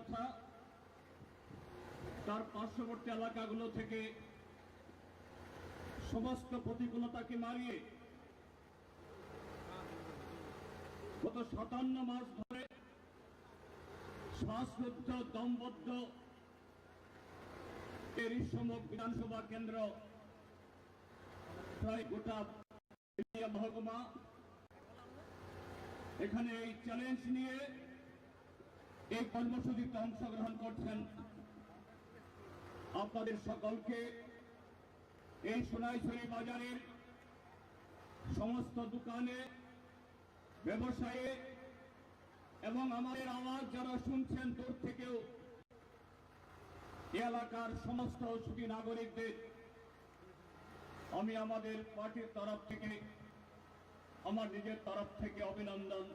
কথা, তার পার্শ্ববর্তী এলাকাগুলো থেকে সমস্ত প্রতিকূলতাকে মারিয়ে গত 57 মাস ধরে শ্বাসরুদ্ধ দমবদ্ধ ঋষ্যমুখ বিধানসভা কেন্দ্র প্রায় গোটা মহকুমা এখানে এই চ্যালেঞ্জ নিয়ে এই কর্মসূচিতে অংশগ্রহণ করছেন। আপনাদের সকলকে এই সোনাইছড়ি বাজারের সমস্ত দোকানে, ব্যবসায়ে এবং আমাদের আওয়াজ যারা শুনছেন দূর থেকেও এলাকার সমস্ত সুখী নাগরিকদের আমি আমাদের পার্টির তরফ থেকে, আমার নিজের তরফ থেকে অভিনন্দন,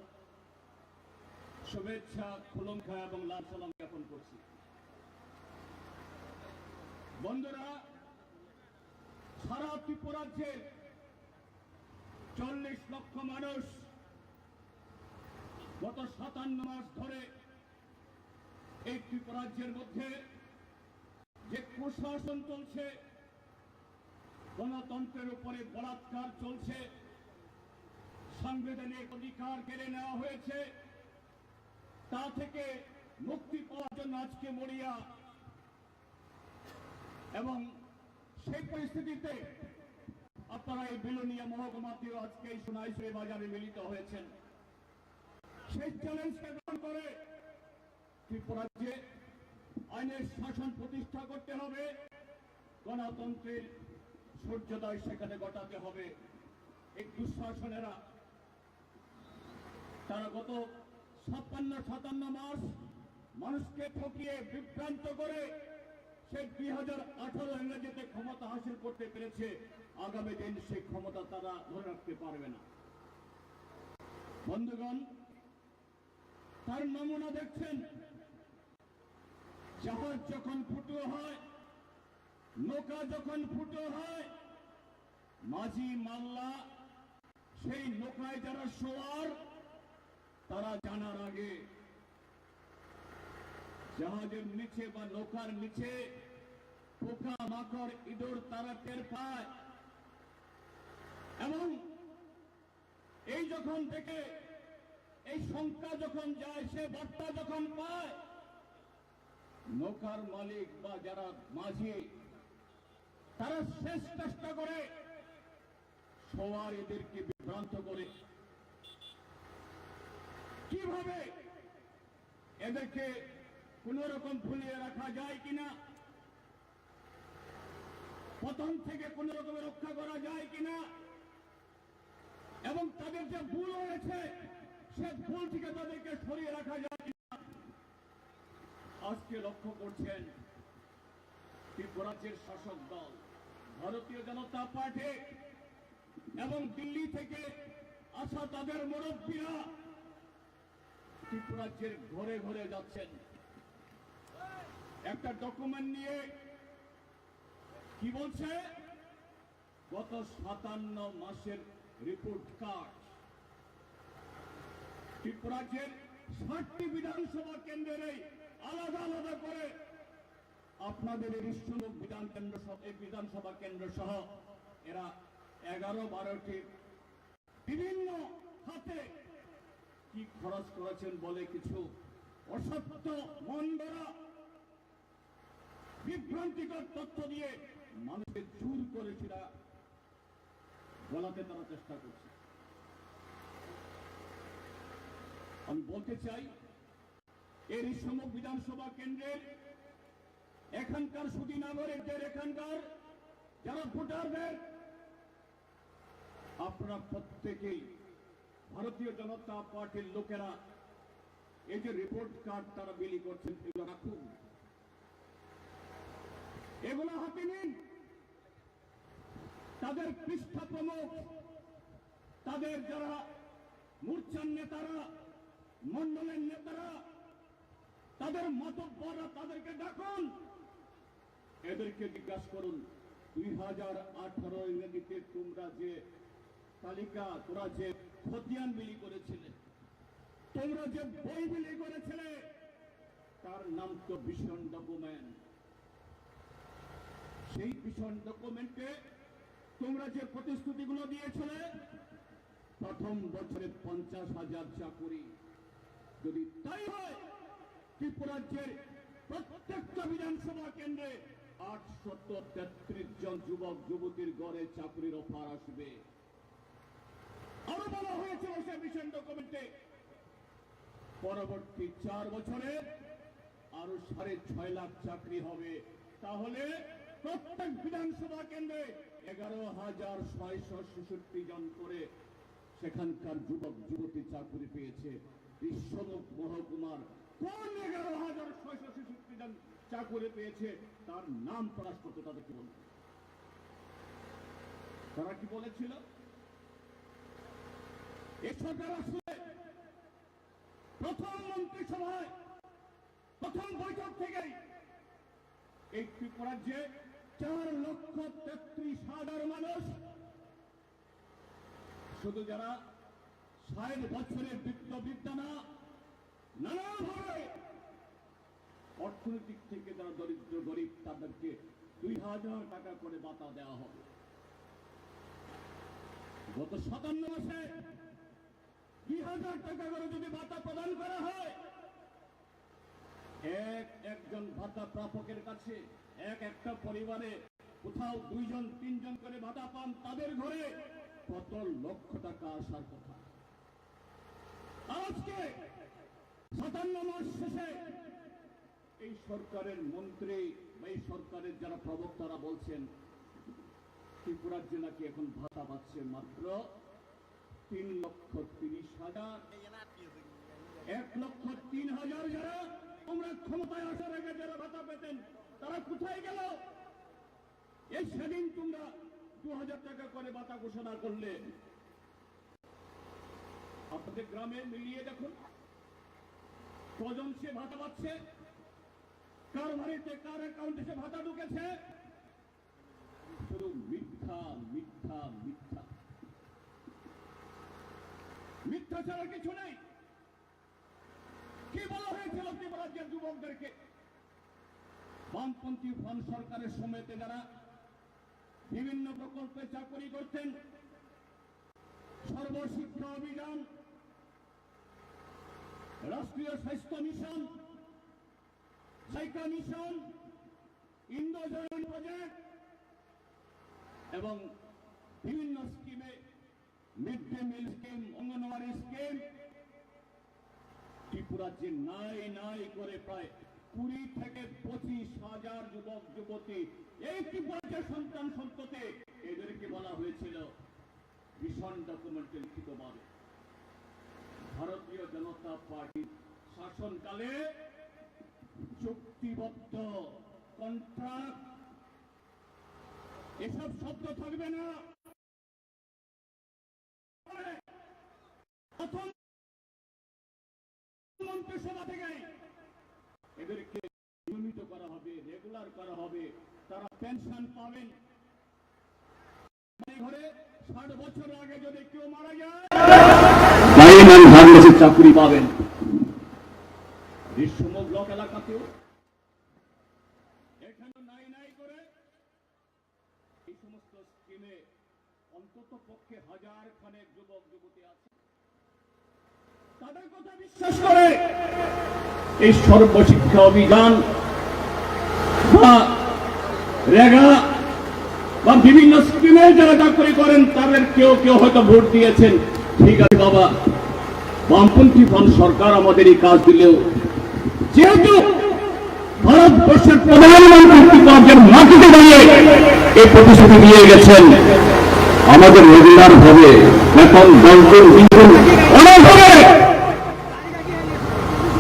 শুভেচ্ছা, খুলুমখা এবং লাল সালাম জ্ঞাপন করছি। বন্ধুরা, সারা ত্রিপুরাজ্যের 40 লক্ষ মানুষ গত 57 মাস ধরে এই ত্রিপুরাজ্যের মধ্যে যে কুশাসন চলছে, গণতন্ত্রের উপরে বলাৎকার চলছে, সাংবিধানিক অধিকার কেড়ে নেওয়া হয়েছে, তা থেকে মুক্তি পাওয়ার জন্য আজকে মরিয়া। এবং সেই পরিস্থিতিতে আপনারা এই বিলোনিয়া মহকুমাতেও আজকে এই সোনাইছড়ি বাজারে মিলিত হয়েছেন। সেই চ্যালেঞ্জকে গ্রহণ করে ত্রিপুরাজ্যে আইনের শাসন প্রতিষ্ঠা করতে হবে, গণতন্ত্রের সূর্যোদয় সেখানে ঘটাতে হবে। এই দুঃশাসনেরা তারা গত 56-57 মাস মানুষকে ঠকিয়ে বিভ্রান্ত করে সে 2018 ইংরেজিতে ক্ষমতা হাসিল করতে পেরেছে। আগামী দিন সেই ক্ষমতা তারা ধরে রাখতে পারবে না। বন্ধুগণ, তার নমুনা দেখছেন। জাহাজ যখন ফুটো হয়, নৌকা যখন ফুটো হয়, মাঝি মাল্লা সেই নৌকায় যারা সওয়ার তারা জানার আগে জাহাজের নিচে বা নৌকার নিচে পোকা মাকড় ইঁদুর তারা টের পায়। এবং এই যখন থেকে এই শঙ্কা যখন যায়, সে বার্তা যখন পায়, নৌকার মালিক বা যারা মাঝি তারা শেষ চেষ্টা করে সওয়ার এদেরকে বিভ্রান্ত করে কিভাবে এদেরকে কোন রকম ভুলিয়ে রাখা যায় কিনা, পতন থেকে কোন রকমের রক্ষা করা যায় কিনা, এবং তাদের যে ভুল হয়েছে সে ভুল থেকে তাদেরকে সরিয়ে রাখা যায় কিনা। আজকে লক্ষ্য করছেন ত্রিপুরাজ্যের শাসক দল ভারতীয় জনতা পার্টি এবং দিল্লি থেকে আসা তাদের মুরব্বীরা ত্রিপুরাজ্যের ঘরে ঘরে যাচ্ছেন একটা ডকুমেন্ট নিয়ে। কি বলছে? গত 57 মাসের রিপোর্ট কার্ড। ত্রিপুরাজ্যের 60টি বিধানসভা কেন্দ্রে আলাদা আলাদা করে আপনাদের এই ঋষ্যমুখ বিধানসভা কেন্দ্র সহ এরা 11-12টি বিভিন্ন খাতে কি খরচ করেছেন বলে কিছু অসত্য মনগড়া বিভ্রান্তিকর তথ্য দিয়ে মানুষকে জোর করে সেটা বলাতে তারা চেষ্টা করছে। আমি বলতে চাই, এই ঋষ্যমুখ বিধানসভা কেন্দ্রের এখানকার সুধী নাগরিকদের, এখানকার যারা ভোটারদের, আপনারা প্রত্যেকেই ভারতীয় জনতা পার্টির লোকেরা এই যে রিপোর্ট কার্ড তারা বিলি করছেন, এগুলো রাখুন, এগুলো হাতে নিন। তাদের পৃষ্ঠা প্রমুখ, তাদের যারা মোর্চার নেতারা, মন্ডলের নেতারা, তাদের মাতব্বররা, তাদেরকে ডাকুন, এদেরকে জিজ্ঞাসা করুন 2018 ইংরেজিতে তোমরা যে তালিকা, তোমরা যে খতিয়ান বিলি করেছিলে, তোমরা যে বই বিলি করেছিলে, তার নাম তো ভিশন ডকুমেন্ট। সেই ভিশন ডকুমেন্টে তোমরা যে প্রতিশ্রুতিগুলো দিয়েছিলে, প্রথম বছরে 50,000 চাকুরি, যদি তাই হয় ত্রিপুরাজ্যের প্রত্যেকটা বিধানসভা কেন্দ্রে 833 জন যুবক যুবতীর গড়ে চাকরির অফার আসবে। আরো বলা হয়েছিল সে ভিশন ডকুমেন্টে পরবর্তী 4 বছরে আরো 6.5 লাখ চাকরি হবে। তাহলে প্রত্যেক বিধানসভা কেন্দ্রে 11,666 জন করে সেখানকার যুবক যুবতী চাকরি পেয়েছে। বিশ্বমুখ মহকুমার কোন 11,666 জন চাকরি পেয়েছে তার নাম প্রকাশ করতে তাদেরকে বলবে। তারা কি বলেছিল? এই সরকার আসলে প্রথম মন্ত্রিসভায় প্রথম বৈঠক থেকেই এই ত্রিপুরাজ্যে 4,33,000 মানুষ, শুধু যারা 60 বছরের বিদ্যা না, নানাভাবে অর্থনৈতিক থেকে যারা দরিদ্র গরিব তাদেরকে 2,000 টাকা করে ভাতা দেওয়া হবে। গত 57 মাসে 2,000 টাকা করে যদি ভাতা প্রদান করা হয়, একজন ভাতা প্রাপকের কাছে একটা পরিবারে কোথাও 2 জন 3 জন করে ভাতা পান, তাদের ঘরে কত লক্ষ টাকা আসার কথা। আজকে 57 মাস শেষে এই সরকারের মন্ত্রী বা এই সরকারের যারা প্রবক্তারা বলছেন ত্রিপুরাজ্যে নাকি এখন ভাতা পাচ্ছে মাত্র 3,30,000। 1,03,000 যারা তোমরা ক্ষমতায় আসার আগে যারা ভাতা পেতেন তারা কোথায় গেল? এই সেদিন তোমরা 2,000 টাকা করে ভাতা ঘোষণা করলে, আপনাদের গ্রামে মিলিয়ে দেখুন কজন সে ভাতা পাচ্ছে, কার বাড়িতে কার অ্যাকাউন্টে সে ভাতা ঢুকেছে। শুধু মিথ্যা মিথ্যা মিথ্যা মিথ্যা ছাড়া কিছু নেই। কি বলা হয়েছিল ত্রিপুরাজ্যের যুবকদেরকে? বামপন্থী ফ্রন্ট সরকারের সময়তে যারা বিভিন্ন প্রকল্পে চাকরি করতেন, সর্বশিক্ষা অভিযান, রাষ্ট্রীয় স্বাস্থ্য মিশন, সাইকা মিশন, ইন্দ্রজয়ন প্রজেক্ট এবং বিভিন্ন স্কিমে mid day meal scheme, anganwadi scheme, ত্রিপুরাজ্যে নাই করে প্রায় 20 থেকে 25,000 যুবক যুবতী এই ত্রিপুরাজ্যের সন্তান সন্ততি, এদেরকে বলা হয়েছিল ভিশন ডকুমেন্টে লিখিতভাবে ভারতীয় জনতা পার্টির শাসনকালে চুক্তিবদ্ধ কন্ট্রাক্ট, এসব শব্দ থাকবে না। প্রথম মন্ত্রিসভা থেকে এদেরকে নিয়মিত করা হবে, রেগুলার করা হবে, তারা পেনশন পাবেন। ঘরে 60 বছর আগে যদি কেউ মারা যায় চাকরি পাবেন। বিশ্বমুখ ব্লক এলাকাতেও এখানে নাই করে এই সমস্ত স্কিমে অন্তত পক্ষে 1000 খানেক যুবক যুবতী আছে। তাদের কথা বিশ্বাস করে এই সর্বশিক্ষা অভিযান বা রেগা বা বিভিন্ন স্কিমে যারা চাকরি করেন তাদের কেউ কেউ হয়তো ভোট দিয়েছেন, ঠিক আছে বাবা, বামপন্থী ফ্রন্ট সরকার আমাদের এই কাজ দিলেও যেহেতু ভারতবর্ষের প্রধানমন্ত্রী মাটিতে দাঁড়িয়ে এই প্রতিশ্রুতি দিয়ে গেছেন আমাদের রেগুলার ভাবে এখন 10 দিন 20 দিন অনেক হবে।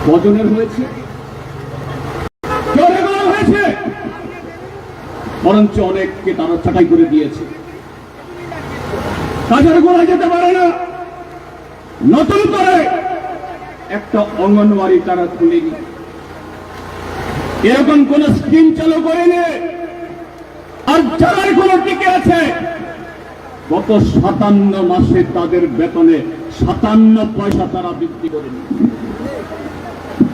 কজনের হয়েছে? হয়েছে বরঞ্চ অনেককে তারা ছাঁটাই করে দিয়েছে। কাজের গোড়া যেতে পারে না, নতুন করে একটা অঙ্গনওয়াড়ি তারা খুলেনি, এরকম কোন স্কিম চালু করেনি। আর যারা এখনো টিকে আছে গত 57 মাসে তাদের বেতনে 57 পয়সা তারা বৃদ্ধি করেনি।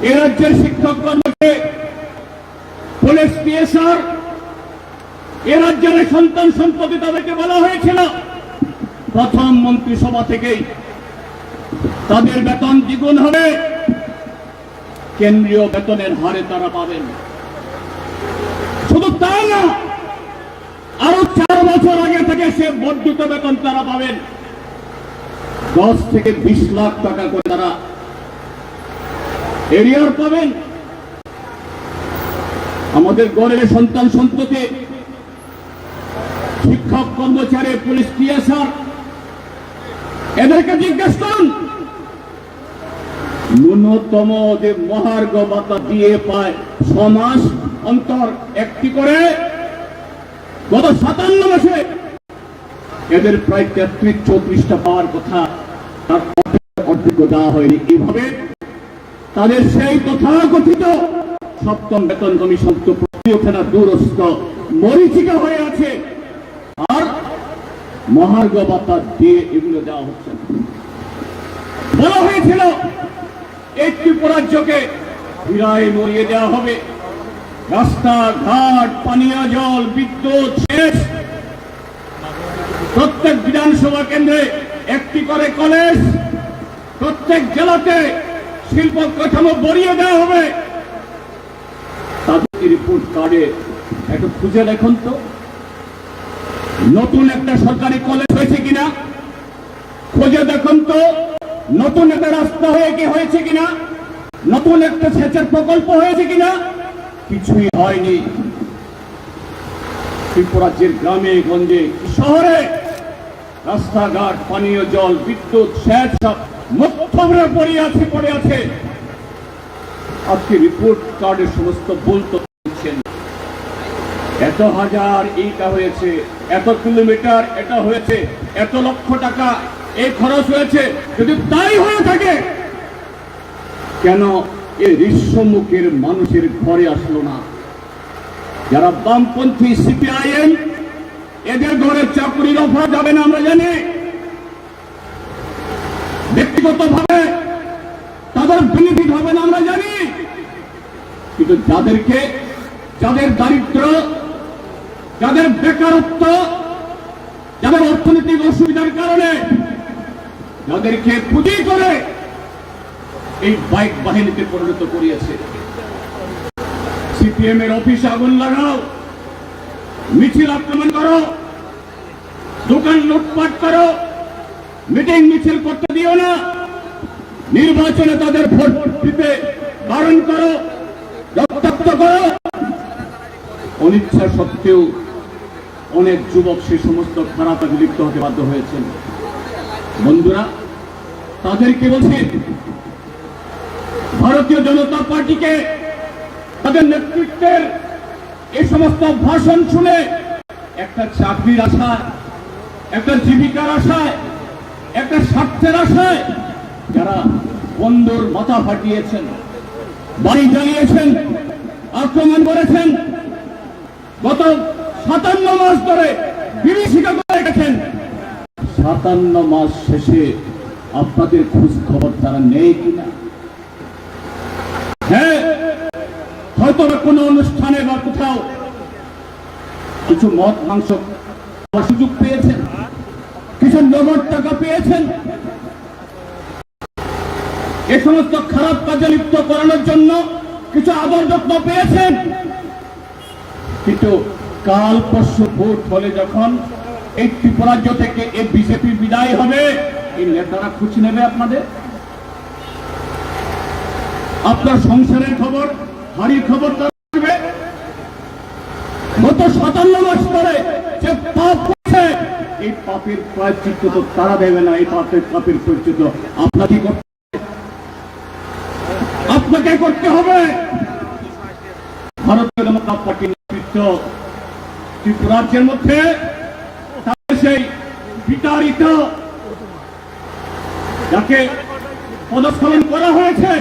এ রাজ্যের শিক্ষক কর্মকে পুলিশ পিএসআর এ রাজ্যের সন্তান সম্পত্তি তাদেরকে বলা হয়েছিল প্রথম মন্ত্রিসভা থেকেই তাদের বেতন দ্বিগুণ হবে, কেন্দ্রীয় বেতনের হারে তারা পাবেন। শুধু তাই না, আরো 4 বছর আগে থেকে সে বর্ধিত বেতন তারা পাবেন। 10 থেকে 20 লাখ টাকা করে তারা এরিয়ার পাবেন। আমাদের গড়ের সন্তান সন্ততি শিক্ষক কর্মচারী পুলিশ পিএসআর এদেরকে জিজ্ঞেস করুন, ন্যূনতম যে মহার্ঘ ভাতা দিয়ে পায় 6 মাস অন্তর একটি করে, গত 57 মাসে এদের প্রায় 33-34টা পাওয়ার কথা, তার অর্ধেক দেওয়া হয়নি। এইভাবে তাদের সেই তথাকথিত সপ্তম বেতন কমিশন তো ওঠে না, দূরস্থ মরীচিকা হয়ে আছে। আর মহার্ঘ ভাতা দিয়ে এগুলো দেওয়া হচ্ছে। বলা হয়েছিল এই ত্রিপুরাজ্যকে ফিরায় মরিয়ে দেওয়া হবে, রাস্তাঘাট, পানীয় জল, বিদ্যুৎ, সেচ, প্রত্যেক বিধানসভা কেন্দ্রে একটি করে কলেজ, প্রত্যেক জেলাতে শিল্প কাঠামো বাড়িয়ে দেওয়া হবে। তাদের রিপোর্ট কার্ডে একটু খুঁজে দেখুন তো, নতুন একটা সরকারি কলেজ হয়েছে কিনা, খুঁজে দেখুন তো, নতুন একটা রাস্তা হয়েছে কিনা, নতুন একটা সেচের প্রকল্প হয়েছে কিনা, কিছুই হয়নি। ত্রিপুরাজ্যের গ্রামে গঞ্জে শহরে রাস্তাঘাট, পানীয় জল, বিদ্যুৎ, সেচ সব মধ্যমরে পড়ে আছে। আজকে রিপোর্ট কার্ডের সমস্ত বলতে দিচ্ছেন, এত হাজার এইটা হয়েছে, এত কিলোমিটার এটা হয়েছে, এত লক্ষ টাকা এই খরচ হয়েছে। যদি তাই হয়ে থাকে, কেন এই ঋষ্যমুখের মানুষের ঘরে আসলো না? যারা বামপন্থী সিপিআইএম, এদের ঘরে চাকরির অফার যাবে না আমরা জানি, ব্যক্তিগতভাবে তাদের বেনিফিট হবে না আমরা জানি, কিন্তু যাদের দারিদ্র, যাদের বেকারত্ব, যাদের অর্থনৈতিক অসুবিধার কারণে যাদেরকে পুঁজি করে এই বাইক বাহিনীতে পরিণত করিয়েছে। সিপিএম এর অফিসে আগুন লাগাও, মিছিল আক্রমণ করো, দোকান লুটপাট করো, মিটিং মিছিল করতে দিও না, নির্বাচনে তাদের ভোট দিতে বারণ করো, রক্তাক্ত করো। অনিচ্ছা সত্ত্বেও অনেক যুবক সেই সমস্ত খারাপ কাজে লিপ্ত হতে বাধ্য হয়েছেন। বন্ধুরা, তাদেরকে বলছি, ভারতীয় জনতা পার্টিকে তাদের নেতৃত্বের এই সমস্ত ভাষণ শুনে একটা চাকরির আশায়, একটা জীবিকার আশায়, একটা স্বার্থের আশায় যারা বন্দর মাথা ফাটিয়েছেন, বাড়ি জ্বালিয়েছেন, আক্রমণ করেছেন, গত 57 মাস ধরে বিভীষিকা করে গেছেন, 57 মাস শেষে আপনাদের খোঁজ খবর তারা নেই কিনা? হ্যাঁ, হয়তো কোনো অনুষ্ঠানে বা কোথাও কিছু মদ মাংস সুযোগ পেয়েছেন, কিছু নগদ টাকা পেয়েছেন, এ সমস্ত খারাপ কাজে লিপ্ত করানোর জন্য কিছু আদর যত্ন পেয়েছেন। কিন্তু কাল পরশু ভোট হলে যখন এই ত্রিপুরাজ্য থেকে এই বিজেপি বিদায় হবে, এই নেতারা খুঁজে নেবে আপনার সংসারের খবর, হাড়ির খবর থাকবে। গত 57 মাস ধরে যে পাপ করছে, এই পাপের প্রায়শ্চিত্ত তো তারা দেবে না, এই পাপের প্রায়শ্চিত্ত আপনাকে করতে হবে। ভারতীয় জনতা পার্টির নেতৃত্ব ত্রিপুরাজ্যের মধ্যে সেই বিতাড়িত, যাকে পদস্খলন করা হয়েছে,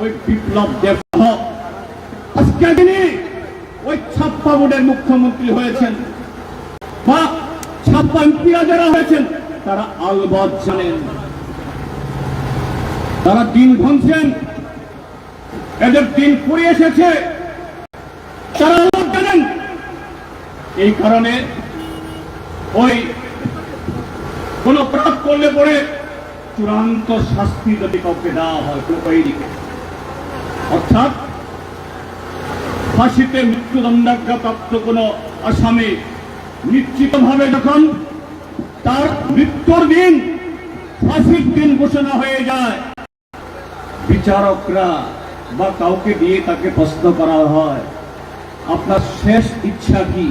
ওই বিপ্লব দেব সহ আজকে তিনি ওই 56 বোর্ডের মুখ্যমন্ত্রী হয়েছেন, বা 56 এমপিরা যারা হয়েছেন, তারা আলবৎ জানেন, তারা দিন ভাঙছেন, এদের দিন ফুরিয়ে এসেছে, তারা আল্লাহ জানেন। এই কারণে ওই কোন অপরাধ করলে পরে চূড়ান্ত শাস্তি যদি কাউকে দেওয়া হয় প্রকৃতিকে, অর্থাৎ ফাঁসিতে মৃত্যুদণ্ডাজ্ঞাপ্রাপ্ত কোন আসামি নিশ্চিতভাবে যখন তার মৃত্যুর দিন ফাঁসির দিন ঘোষণা হয়ে যায়, বিচারকরা বা কাউকে দিয়ে তাকে প্রশ্ন করা হয়, আপনার শেষ ইচ্ছা কি,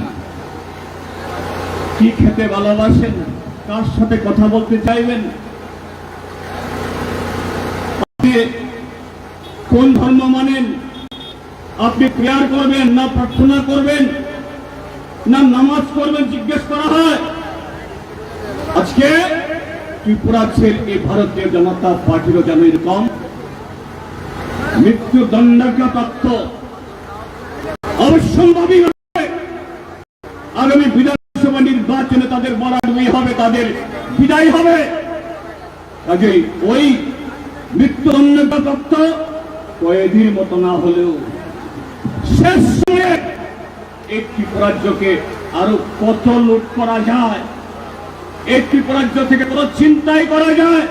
কি খেতে ভালোবাসেন, কার সাথে কথা বলতে চাইবেন, আপনি কোন ধর্ম মানেন, আপনি প্রেয়ার করবেন না প্রার্থনা করবেন না নামাজ করবেন, জিজ্ঞেস করা হয়। আজকে ত্রিপুরাচ্ছের এই ভারতীয় জনতা পার্টিরও যেন এরকম মৃত্যুদণ্ডাজ্ঞাপ্রাপ্ত অবশ্যম্ভাবী আগামী বিধানসভা নির্বাচনে তাদের বরাবরই হবে, তাদের বিদায় হবে। কাজেই ওই মৃত্যুদণ্ডাজ্ঞাপ্রাপ্ত কয়েদির মতো না হলেও শেষ সময়ে এই ত্রিপুরাজ্যকে আরো কত লুট করা যায়, এই ত্রিপুরাজ্য থেকে কত চিন্তাই করা যায়,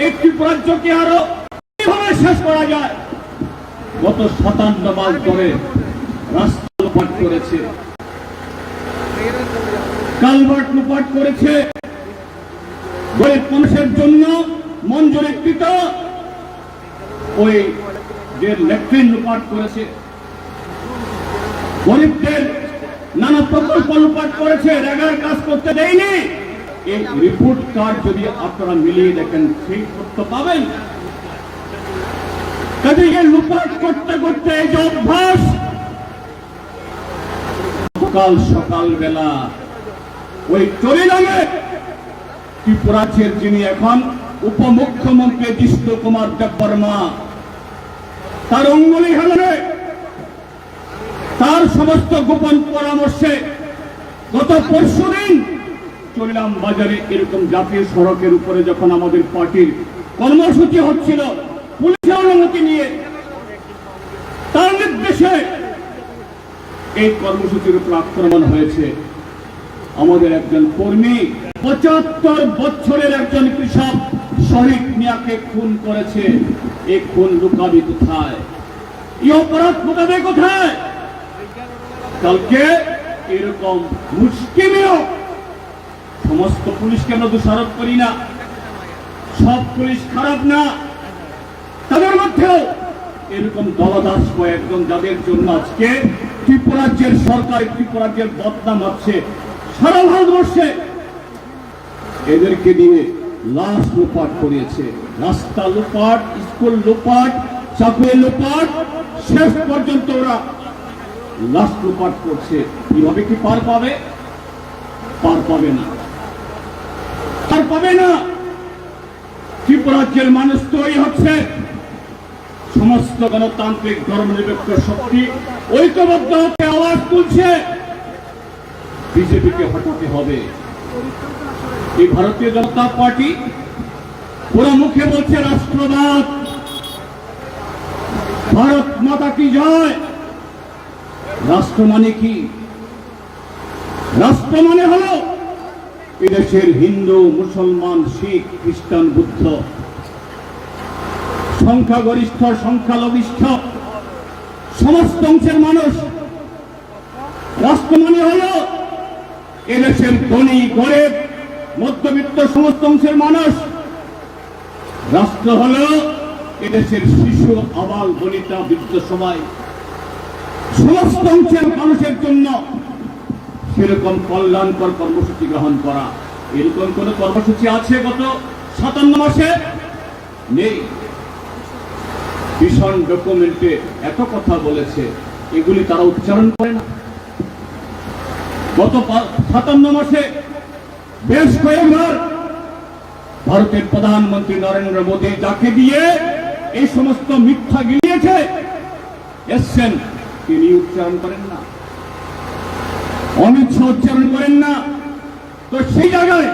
এই ত্রিপুরাজ্যকে আরো কিভাবে শেষ করা যায়। গত 57 মাস ধরে রাস্তা লুটপাট করেছে, কালভার্ট লুটপাট করেছে, গরিব মানুষের জন্য মঞ্জুরিকৃত ওই যে ল্যাট্রিন লুটপাট করেছে, গরিবদের নানা প্রকল্প লুটপাট করেছে, রেগার কাজ করতে দেয়নি। এই রিপোর্ট কার্ড যদি আপনারা মিলিয়ে দেখেন সেই তথ্য পাবেন। কাজে এই লুটপাট করতে করতে এই যে অভ্যাস, সকাল বেলা ওই চলে নামে ত্রিপুরাচ্ছের যিনি এখন উপমুখ্যমন্ত্রী জিষ্ণু কুমার দেববর্মা, তার অঙ্গুলি হেলনে তার সমস্ত গোপন পরামর্শে গত পরশুদিন চলিলাম বাজারে এরকম জাতীয় সড়কের উপরে যখন আমাদের পার্টির কর্মসূচি হচ্ছিল, পুলিশের অনুমতি নিয়ে তার নির্দেশে এই কর্মসূচির উপর আক্রমণ হয়েছে। আমাদের একজন কর্মী 75 বছরের একজন কৃষক শহীদ মিয়াকে খুন করেছে। এই খুন লুকাবে কোথায়, এই অপরাধ লুকাবে কোথায়? কালকে এরকম মুশকিলেও সমস্ত পুলিশকে আমরা দোষারোপ করি না, সব পুলিশ খারাপ না, তাদের মধ্যেও এরকম দলদাস কয়েকজন যাদের জন্য আজকে ত্রিপুরাজ্যের সরকার, ত্রিপুরাজ্যের বদনাম হচ্ছে সারা ভারতবর্ষে, এদেরকে দিয়ে লাশ লুটপাট করিয়েছে, রাস্তা লুটপাট, স্কুল লুটপাট, চাকরি লুটপাট, শেষ পর্যন্ত ওরা লাশ লুটপাট করছে। কিভাবে কি পার পাবে? পার পাবে না, পার পাবে না। ত্রিপুরাজ্যের মানুষ তৈরি হচ্ছে, সমস্ত গণতান্ত্রিক ধর্মনিরপেক্ষ শক্তি ঐক্যবদ্ধ হতে আওয়াজ তুলছে, বিজেপিকে হটাতে হবে। এই ভারতীয় জনতা পার্টি পুরো মুখে বলছে রাষ্ট্রবাদ, ভারত মাতা কি জয়। রাষ্ট্র মানে কি? রাষ্ট্র মানে হলো এদেশের হিন্দু, মুসলমান, শিখ, খ্রিস্টান, বুদ্ধ, সংখ্যাগরিষ্ঠ, সংখ্যালঘিষ্ঠ সমস্ত অংশের মানুষ। রাষ্ট্র মানে হলো এদেশের ধনী, গরিব, মধ্যবিত্ত সমস্ত অংশের মানুষ। রাষ্ট্র হলো এদেশের শিশু, আবাল, বনিতা, বৃদ্ধ সবাই, সমস্ত অংশের মানুষের জন্য সেরকম কল্যাণকর কর্মসূচি গ্রহণ করা। এরকম কোন কর্মসূচি আছে গত 57 মাসে? নেই। ভীষণ ডকুমেন্টে এত কথা বলেছে, এগুলি তারা উচ্চারণ করে না। গত 57 মাসে বেশ কয়েকবার ভারতের প্রধানমন্ত্রী নরেন্দ্র মোদী যাকে দিয়ে এই সমস্ত মিথ্যা গিলিয়েছে এসছেন, তিনি উচ্চারণ করেন না, অমিত শাহ উচ্চারণ করেন না। তো সেই জায়গায়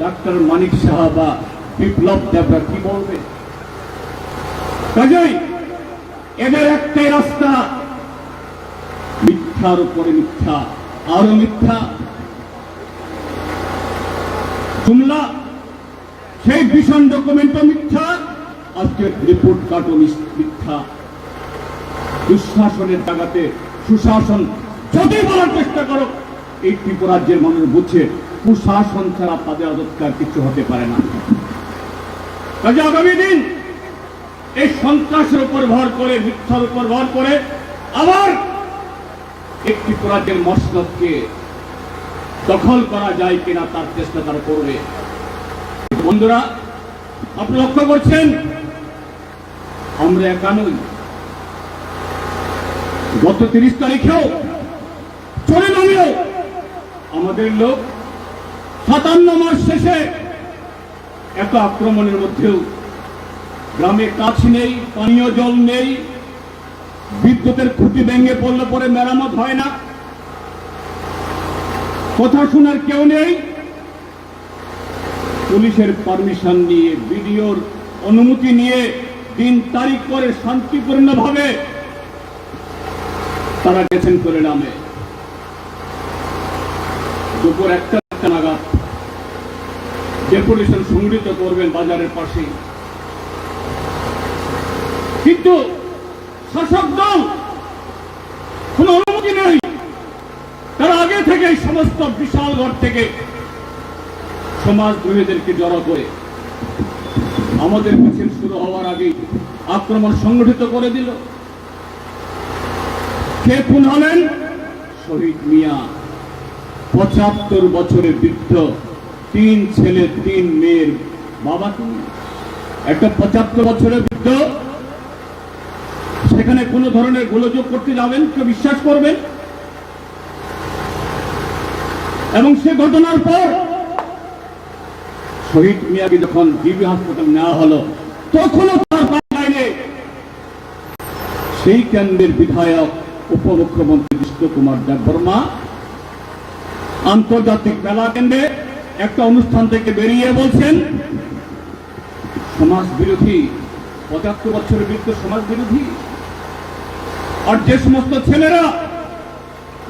ডাক্তার মানিক সাহা বা বিপ্লব দেবরা কি বলবে? কাজেই এদের একটাই রাস্তা, মিথ্যার উপরে মিথ্যা, আরো মিথ্যা। জুমলা সেই ভীষণ ডকুমেন্টও মিথ্যা, আজকের রিপোর্ট কার্ডও মিথ্যা। দুঃশাসনের জায়গাতে সুশাসন যদি বলার চেষ্টা করো, এই ত্রিপুরাজ্যের মানুষ বুঝছে কুশাসন ছাড়া তাদের অধিকার কিছু হতে পারে না। কাজে আগামী দিন এই সন্ত্রাসের উপর ভর করে, মিথ্যার উপর ভর করে আবার একটি ত্রিপুরাজ্যের মসনদকে দখল করা যায় কিনা তার চেষ্টা তারা করবে। বন্ধুরা, আপনি লক্ষ্য করছেন আমরা একা নই। গত 30 তারিখেও চলে নামিও আমাদের লোক 57 মাস শেষে এত আক্রমণের মধ্যেও গ্রামে কাজ নেই, পানীয় জল নেই, বিদ্যুতের খুঁটি ভেঙে পড়লে পরে মেরামত হয় না, কথা শোনার কেউ নেই। পুলিশের পারমিশন নিয়ে, বিডিওর অনুমতি নিয়ে দিন তারিখ করে শান্তিপূর্ণভাবে তারা গেছেন করে নামে। দুপুর 1টা নাগাদ ডেপুটেশন সংগঠিত করবেন বাজারের পাশে, কিন্তু শাসক দল কোন অনুমতি নেই। তারা আগে থেকে এই সমস্ত বিশাল ঘর থেকে সমাজদ্রোহীদেরকে জড়ো করে আমাদের মিছিল শুরু হওয়ার আগেই আক্রমণ সংগঠিত করে দিল। কে খুন হলেন? শহীদ মিয়া, 75 বছরের বৃদ্ধ, 3 ছেলে 3 মেয়ের বাবা। তিনি একটা 75 বছরের বৃদ্ধ, সেখানে কোন ধরনের গোলযোগ করতে যাবেন? কেউ বিশ্বাস করবেন? এবং সে ঘটনার পর শহীদ মিয়াকে যখন ডিবি হাসপাতাল নেওয়া হলো, তখনও তার বাইরে সেই কেন্দ্রের বিধায়ক উপমুখ্যমন্ত্রী বিষ্ণু কুমার দেববর্মা আন্তর্জাতিক মেলা কেন্দ্রে একটা অনুষ্ঠান থেকে বেরিয়ে বলছেন সমাজ বিরোধী, 75 বছরের বৃদ্ধ সমাজ বিরোধী। আর যে সমস্ত ছেলেরা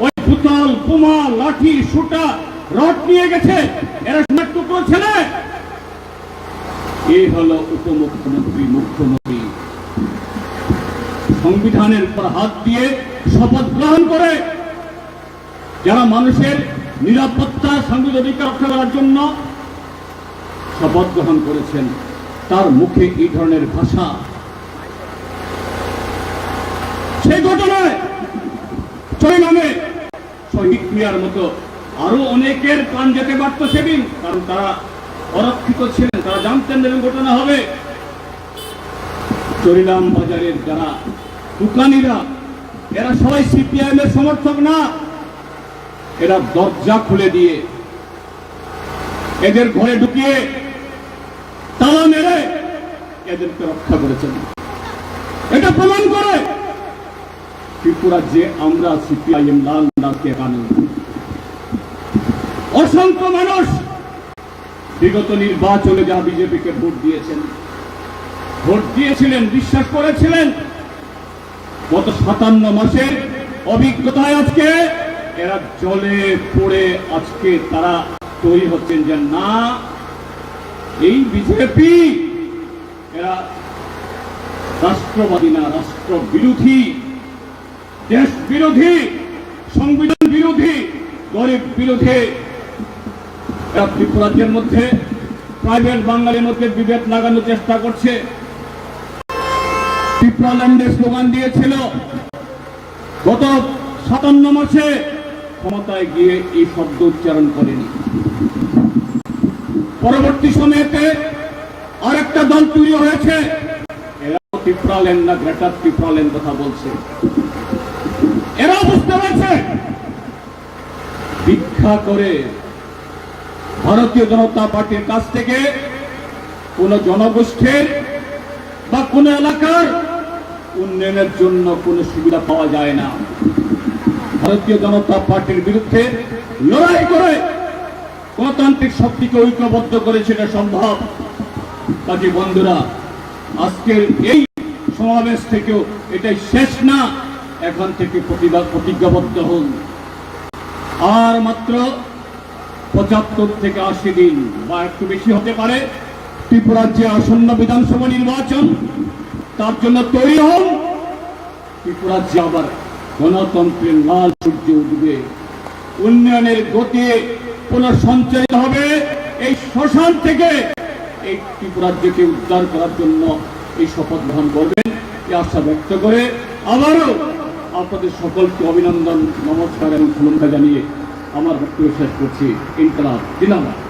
ওই বোতল, বোমা, লাঠি, সুটা, রড নিয়ে গেছে, এরা সোনার টুকরো ছেলে। এই হলো উপমুখ্যমন্ত্রী, মুখ্যমন্ত্রী সংবিধানের উপর হাত দিয়ে শপথ গ্রহণ করে যারা মানুষের নিরাপত্তা, সাংবিধানিক অধিকার রক্ষা করার জন্য শপথ গ্রহণ করেছেন, তার মুখে এই ধরনের ভাষা। সেই ঘটনায় চলে নামে শহীদ মিয়ার মতো আরো অনেকের প্রাণ যেতে পারত সেদিন, কারণ তারা অরক্ষিত ছিলেন, তারা জানতেন এরকম ঘটনা হবে। চরিলাম বাজারের যারা দোকানিরা, এরা সবাই সিপিআইএম এর সমর্থক না। এরা দরজা খুলে দিয়ে এদের ঘরে ঢুকিয়ে তালা মেরে এদেরকে রক্ষা করেছেন। এটা প্রমাণ করে ত্রিপুরা যে আমরা সিপিআইএম লাল ডাকে কানুন। অসংখ্য মানুষ বিগত নির্বাচনে যারা বিজেপিকে ভোট দিয়েছিলেন, বিশ্বাস করেছিলেন, গত 57 মাসের অভিজ্ঞতায় আজকে এরা জলে পড়ে আজকে তারা তৈরি হচ্ছেন যে না, এই বিজেপি এরা রাষ্ট্রবাদী না, রাষ্ট্র বিরোধী, দেশ বিরোধী, সংবিধান বিরোধী, গরিব বিরোধী। এরা ত্রিপুরাজ্যের মধ্যে প্রাইভেট বাঙালির মধ্যে বিভেদ লাগানোর চেষ্টা করছে। ত্রিপুরাল্যান্ডের স্লোগান দিয়েছিল, গত 57 মাসে ক্ষমতায় গিয়ে এই শব্দ উচ্চারণ করেনি। পরবর্তী সময়েতে আরেকটা দল তৈরি হয়েছে, এরা ত্রিপুরাল্যান্ড না গ্রেটার ত্রিপুরাল্যান্ড কথা বলছে। এরা বুঝতে পারছে ভিক্ষা করে ভারতীয় জনতা পার্টির কাছ থেকে কোন জনগোষ্ঠীর বা কোন এলাকার উন্নয়নের জন্য কোন সুবিধা পাওয়া যায় না। ভারতীয় জনতা পার্টির বিরুদ্ধে লড়াই করে গণতান্ত্রিক শক্তিকে ঐক্যবদ্ধ করে সেটা সম্ভব। কাজী বন্ধুরা, আজকের এই সমাবেশ থেকেও এটাই শেষ না, এখান থেকে প্রতিজ্ঞাবদ্ধ হন। আর মাত্র 75 থেকে 80 দিন বা একটু বেশি হতে পারে ত্রিপুরার যে আসন্ন বিধানসভা নির্বাচন, তার জন্য তৈরি হন। ত্রিপুরার যে আবার গণতন্ত্রের লাল সূর্য উঠবে, উন্নয়নের গতি পুনঃসঞ্চয়িত হবে। এই শ্মশান থেকে এই ত্রিপুরা রাজ্যকে উদ্ধার করার জন্য এই শপথ গ্রহণ করবেন, এই আশা ব্যক্ত করে আবারও আপনাদের সকলকে অভিনন্দন, নমস্কার এবং শুভেচ্ছা জানিয়ে আমার বক্তব্য শেষ করছি। ইনকলাব জিন্দাবাদ।